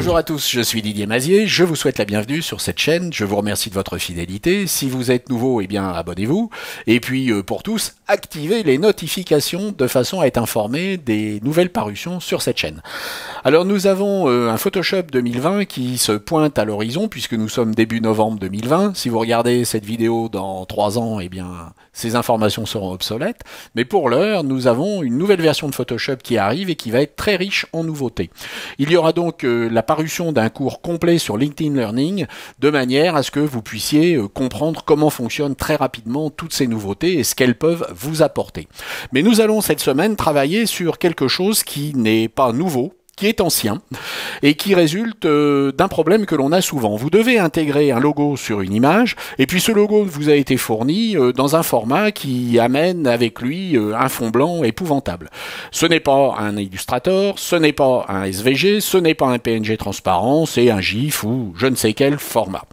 Bonjour à tous, je suis Didier Mazier, je vous souhaite la bienvenue sur cette chaîne, je vous remercie de votre fidélité. Si vous êtes nouveau, eh bien abonnez-vous. Et puis pour tous, activez les notifications de façon à être informé des nouvelles parutions sur cette chaîne. Alors nous avons un Photoshop 2020 qui se pointe à l'horizon puisque nous sommes début novembre 2020. Si vous regardez cette vidéo dans 3 ans, eh bien ces informations seront obsolètes. Mais pour l'heure, nous avons une nouvelle version de Photoshop qui arrive et qui va être très riche en nouveautés. Il y aura donc la parution d'un cours complet sur LinkedIn Learning de manière à ce que vous puissiez comprendre comment fonctionnent très rapidement toutes ces nouveautés et ce qu'elles peuvent vous apporter. Mais nous allons cette semaine travailler sur quelque chose qui n'est pas nouveau, qui est ancien et qui résulte d'un problème que l'on a souvent. Vous devez intégrer un logo sur une image et puis ce logo vous a été fourni dans un format qui amène avec lui un fond blanc épouvantable. Ce n'est pas un Illustrator, ce n'est pas un SVG, ce n'est pas un PNG transparent, c'est un GIF ou je ne sais quel format.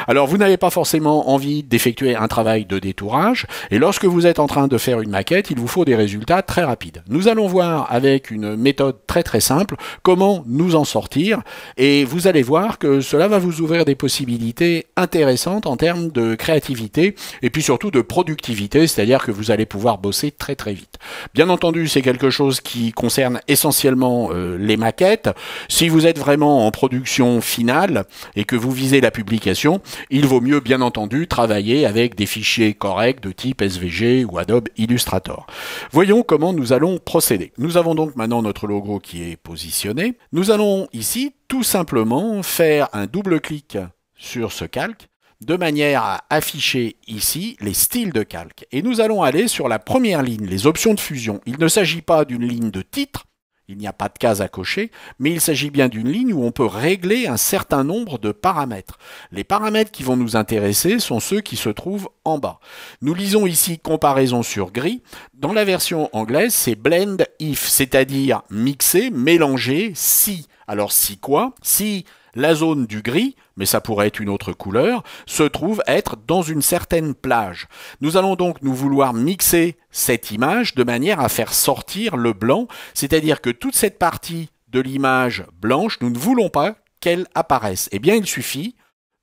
Alors vous n'avez pas forcément envie d'effectuer un travail de détourage et lorsque vous êtes en train de faire une maquette, il vous faut des résultats très rapides. Nous allons voir avec une méthode très simple comment nous en sortir et vous allez voir que cela va vous ouvrir des possibilités intéressantes en termes de créativité et puis surtout de productivité, c'est-à-dire que vous allez pouvoir bosser très vite. Bien entendu, c'est quelque chose qui concerne essentiellement les maquettes. Si vous êtes vraiment en production finale et que vous visez la publication, il vaut mieux bien entendu travailler avec des fichiers corrects de type SVG ou Adobe Illustrator. Voyons comment nous allons procéder. Nous avons donc maintenant notre logo qui est positionné. Nous allons ici tout simplement faire un double-clic sur ce calque de manière à afficher ici les styles de calque. Et nous allons aller sur la première ligne, les options de fusion. Il ne s'agit pas d'une ligne de titre, il n'y a pas de case à cocher, mais il s'agit bien d'une ligne où on peut régler un certain nombre de paramètres. Les paramètres qui vont nous intéresser sont ceux qui se trouvent en bas. Nous lisons ici comparaison sur gris. Dans la version anglaise, c'est blend if, c'est-à-dire mixer, mélanger, si. Alors si quoi? Si la zone du gris, mais ça pourrait être une autre couleur, se trouve être dans une certaine plage. Nous allons donc nous vouloir mixer cette image de manière à faire sortir le blanc, c'est-à-dire que toute cette partie de l'image blanche, nous ne voulons pas qu'elle apparaisse. Eh bien, il suffit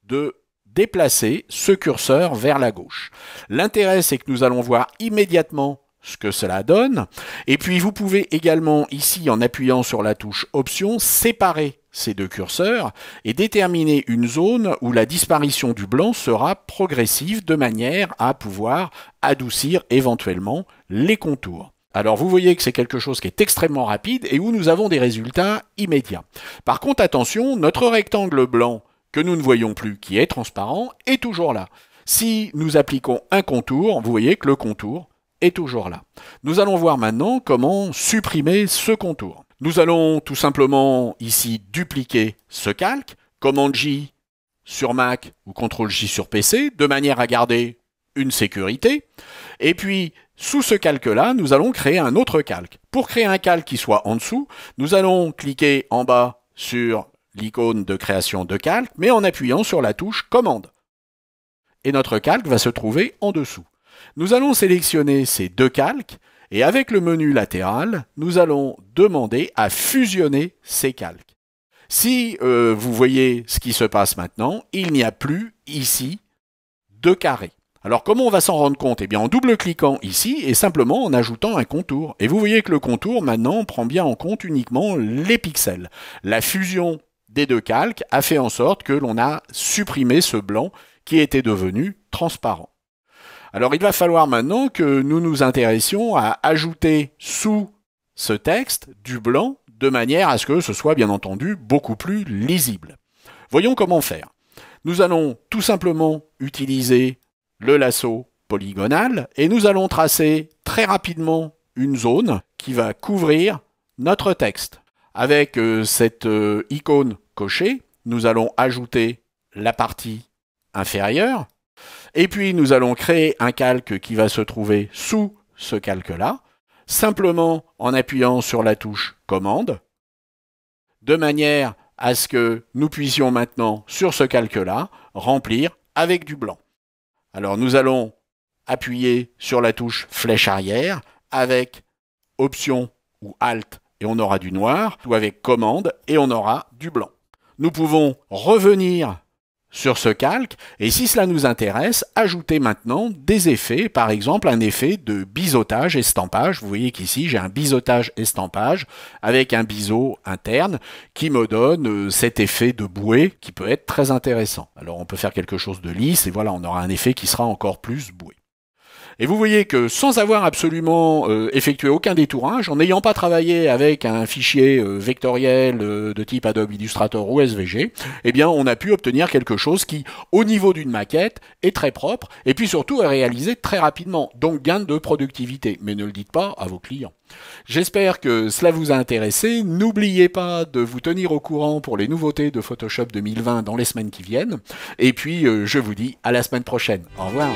de déplacer ce curseur vers la gauche. L'intérêt, c'est que nous allons voir immédiatement ce que cela donne. Et puis, vous pouvez également, ici, en appuyant sur la touche Options, séparer ces deux curseurs et déterminer une zone où la disparition du blanc sera progressive de manière à pouvoir adoucir éventuellement les contours. Alors vous voyez que c'est quelque chose qui est extrêmement rapide et où nous avons des résultats immédiats. Par contre, attention, notre rectangle blanc que nous ne voyons plus, qui est transparent, est toujours là. Si nous appliquons un contour, vous voyez que le contour est toujours là. Nous allons voir maintenant comment supprimer ce contour. Nous allons tout simplement ici dupliquer ce calque, Command J sur Mac ou Ctrl J sur PC, de manière à garder une sécurité. Et puis, sous ce calque-là, nous allons créer un autre calque. Pour créer un calque qui soit en dessous, nous allons cliquer en bas sur l'icône de création de calque, mais en appuyant sur la touche Commande. Et notre calque va se trouver en dessous. Nous allons sélectionner ces deux calques et avec le menu latéral, nous allons demander à fusionner ces calques. Si vous voyez ce qui se passe maintenant, il n'y a plus ici de carré. Alors comment on va s'en rendre compte? Eh bien en double-cliquant ici et simplement en ajoutant un contour. Et vous voyez que le contour maintenant prend bien en compte uniquement les pixels. La fusion des deux calques a fait en sorte que l'on a supprimé ce blanc qui était devenu transparent. Alors il va falloir maintenant que nous nous intéressions à ajouter sous ce texte du blanc de manière à ce que ce soit bien entendu beaucoup plus lisible. Voyons comment faire. Nous allons tout simplement utiliser le lasso polygonal et nous allons tracer très rapidement une zone qui va couvrir notre texte. Avec cette icône cochée, nous allons ajouter la partie inférieure. Et puis, nous allons créer un calque qui va se trouver sous ce calque-là, simplement en appuyant sur la touche Commande, de manière à ce que nous puissions maintenant, sur ce calque-là, remplir avec du blanc. Alors, nous allons appuyer sur la touche flèche arrière avec Option ou Alt et on aura du noir, ou avec Commande et on aura du blanc. Nous pouvons revenir sur ce calque, et si cela nous intéresse, ajouter maintenant des effets, par exemple un effet de biseautage estampage. Vous voyez qu'ici j'ai un biseautage estampage avec un biseau interne qui me donne cet effet de bouée qui peut être très intéressant. Alors on peut faire quelque chose de lisse et voilà, on aura un effet qui sera encore plus boué. Et vous voyez que sans avoir absolument effectué aucun détourage, en n'ayant pas travaillé avec un fichier vectoriel de type Adobe Illustrator ou SVG, eh bien on a pu obtenir quelque chose qui, au niveau d'une maquette, est très propre et puis surtout est réalisé très rapidement, donc gain de productivité. Mais ne le dites pas à vos clients. J'espère que cela vous a intéressé. N'oubliez pas de vous tenir au courant pour les nouveautés de Photoshop 2020 dans les semaines qui viennent. Et puis je vous dis à la semaine prochaine. Au revoir.